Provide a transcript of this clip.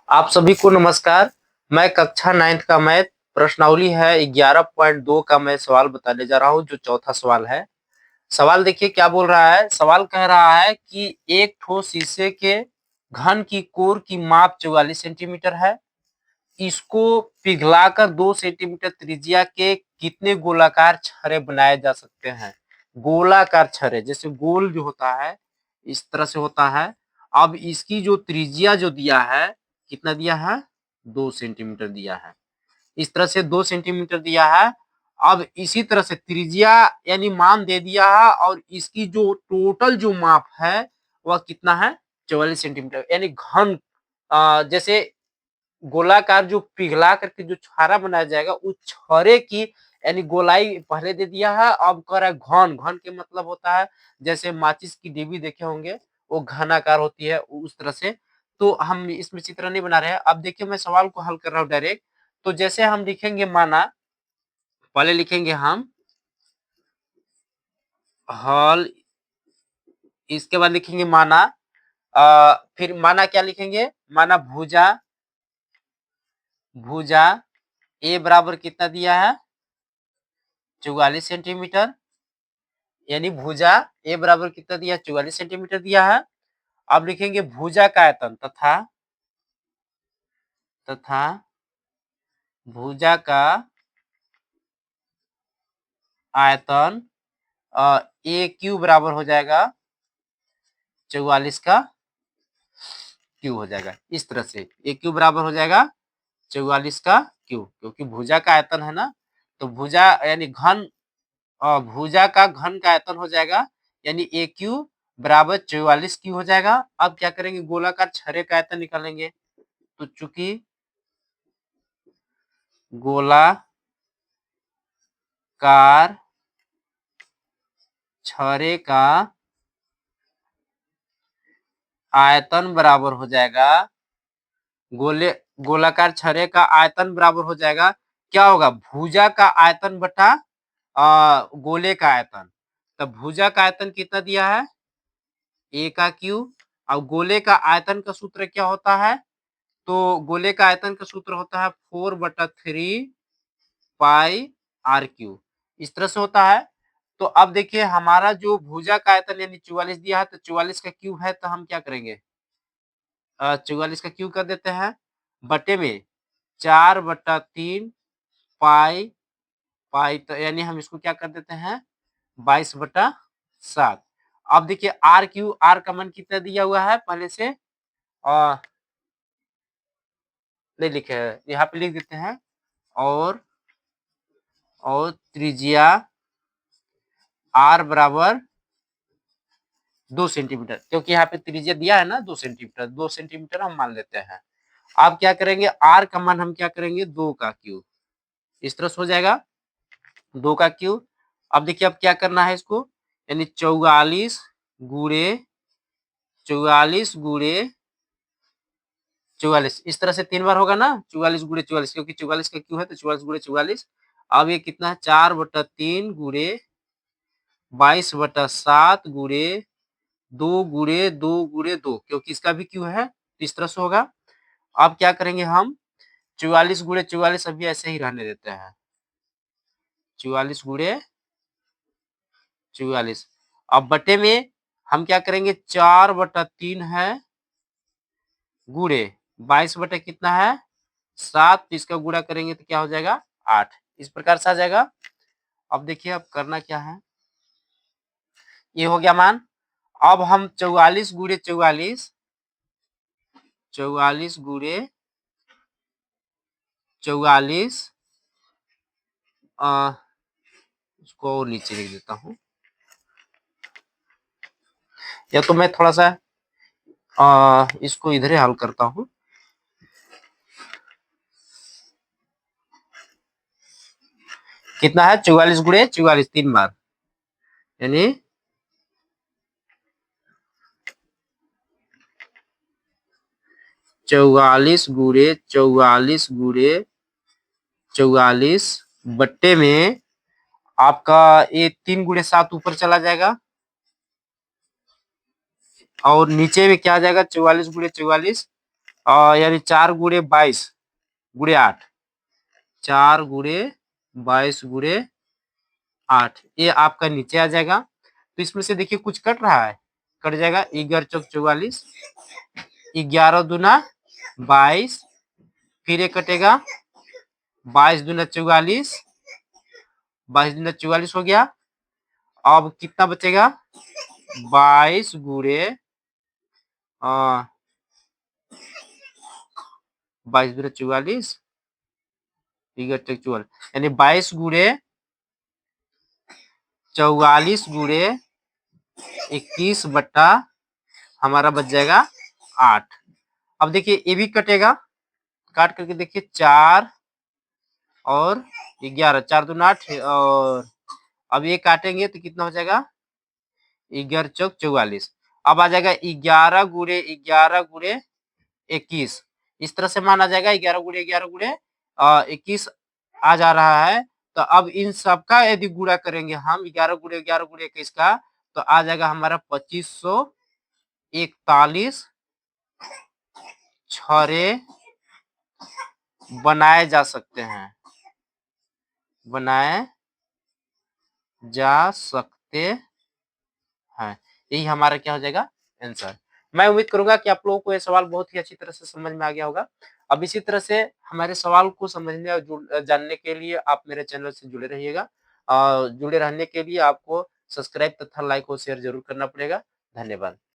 आप सभी को नमस्कार। मैं कक्षा 9th का मैथ प्रश्नावली है 11.2 का मैं सवाल बताने जा रहा हूँ जो चौथा सवाल है। सवाल देखिए क्या बोल रहा है। सवाल कह रहा है कि एक ठो शीशे के घन की कोर की माप 44 सेंटीमीटर है। इसको पिघलाकर 2 सेंटीमीटर त्रिज्या के कितने गोलाकार छर्रे बनाए जा सकते हैं। गोलाकार छर्रे जैसे गोल जो होता है इस तरह से होता है। अब इसकी जो त्रिज्या जो दिया है कितना दिया है 2 सेंटीमीटर दिया है। इस तरह से 2 सेंटीमीटर दिया है। अब इसी तरह से त्रिज्या यानी मान दे दिया है और इसकी जो टोटल जो माप है वह कितना है 44 सेंटीमीटर यानी घन जैसे गोलाकार जो पिघला करके जो छारा बनाया जाएगा उस छर्रे की यानी गोलाई पहले दे दिया है। अब कह रहा है घन, घन के मतलब होता है जैसे माचिस की डिब्बी देखे होंगे वो घनाकार होती है उस तरह से। तो हम इसमें चित्र नहीं बना रहे हैं। अब देखिए मैं सवाल को हल कर रहा हूँ डायरेक्ट। तो जैसे हम लिखेंगे माना, पहले लिखेंगे हम हल, इसके बाद लिखेंगे माना, फिर माना क्या लिखेंगे, माना भुजा, भुजा ए बराबर कितना दिया है 44 सेंटीमीटर, यानी भुजा ए बराबर कितना दिया 44 सेंटीमीटर दिया है। अब लिखेंगे भुजा का आयतन तथा तथा भुजा का आयतन ए क्यू बराबर हो जाएगा 44 का क्यू हो जाएगा। इस तरह से ए क्यू बराबर हो जाएगा 44 का क्यू, क्योंकि भुजा का आयतन है ना। तो भुजा यानी घन, भुजा का घन का आयतन हो जाएगा यानी ए क्यू बराबर 44 क्यू हो जाएगा। अब क्या करेंगे गोलाकार छर्रे का आयतन निकालेंगे। तो चूंकि गोलाकार छर्रे का आयतन बराबर हो जाएगा गोलाकार छर्रे का आयतन बराबर हो जाएगा, क्या होगा भुजा का आयतन बटा गोले का आयतन। तब भुजा का आयतन कितना दिया है ए का क्यू। अब गोले का आयतन का सूत्र क्या होता है, तो गोले का आयतन का सूत्र होता है 4/3 पाई आर क्यू। इस तरह से होता है। तो अब देखिए हमारा जो भुजा का आयतन यानी 44 दिया है तो 44 का क्यूब है तो हम क्या करेंगे 44 का क्यूब कर देते हैं बटे में 4/3 पाई, पाई तो यानी हम इसको क्या कर देते हैं 22/7। अब देखिए आर क्यू, आर का मान कितना दिया हुआ है पहले से नहीं लिखे है, यहाँ पे लिख देते हैं। और त्रिज्या आर बराबर 2 सेंटीमीटर, क्योंकि यहाँ पे त्रिज्या दिया है ना 2 सेंटीमीटर, 2 सेंटीमीटर हम मान लेते हैं। अब क्या करेंगे आर का मान हम क्या करेंगे 2 का क्यूब, इस तरह से हो जाएगा 2 का क्यूब। अब देखिए अब क्या करना है इसको, यानी 44 गुणे 44 इस तरह से 3 बार होगा ना 44 गुणे 44, क्योंकि 44 का क्यू है तो 44 गुणे 44। अब ये कितना है 4/3 गुणे 22/7 गुणे 2 गुणे 2 गुणे 2, क्योंकि इसका भी क्यू है तो इस तरह से होगा। अब क्या करेंगे हम 44 गुणे 44 अभी ऐसे ही रहने देते हैं 44 गुणे 44। अब बटे में हम क्या करेंगे 4/3 है गुणे 22 बटे कितना है 7, तो इसका गुणा करेंगे तो क्या हो जाएगा 8, इस प्रकार से आ जाएगा। अब देखिए अब करना क्या है, ये हो गया मान। अब हम 44 गुणे 44, 44 गुणे 44 इसको और नीचे लिख देता हूँ, या तो मैं थोड़ा सा इसको इधर ही हल करता हूँ। कितना है 44 गुणे 44 3 बार, यानी 44 गुणे 44 गुणे 44 बट्टे में आपका ये 3 गुणे 7 ऊपर चला जाएगा और नीचे में क्या आ जाएगा 44 गुणे 44 यानी 4 गुणे 22 गुणे 8, 4 गुणे 22 गुणे 8, ये आपका नीचे आ जाएगा। तो इसमें से देखिए कुछ कट रहा है, कट जाएगा 11 चौक 44, 11 दूना 22, फिर ये कटेगा 22 दूना 44, 22 दूना 44 हो गया। अब कितना बचेगा 22 गुणे 22 दूना 44, 11 चौक 44, यानी 22 गुणे 44 गुणे 21 बट्टा हमारा बच जाएगा 8। अब देखिए ये भी कटेगा, काट करके देखिए 4 और 11, 4 दूना 8, और अब ये काटेंगे तो कितना हो जाएगा 11 चौक 44। अब आ जाएगा 11 गुणे 11 गुणे 21, इस तरह से मान आ जाएगा 11 गुणे 11 गुणे 21 आ जा रहा है। तो अब इन सबका यदि गुणा करेंगे हम 11 गुणे 11 गुणे 21 का, तो आ जाएगा हमारा 2541 छरे बनाए जा सकते हैं, बनाए जा सकते हैं। यही हमारा क्या हो जाएगा आंसर। मैं उम्मीद करूंगा कि आप लोगों को ये सवाल बहुत ही अच्छी तरह से समझ में आ गया होगा। अब इसी तरह से हमारे सवाल को समझने और जानने के लिए आप मेरे चैनल से जुड़े रहिएगा। जुड़े रहने के लिए आपको सब्सक्राइब तथा लाइक और शेयर जरूर करना पड़ेगा। धन्यवाद।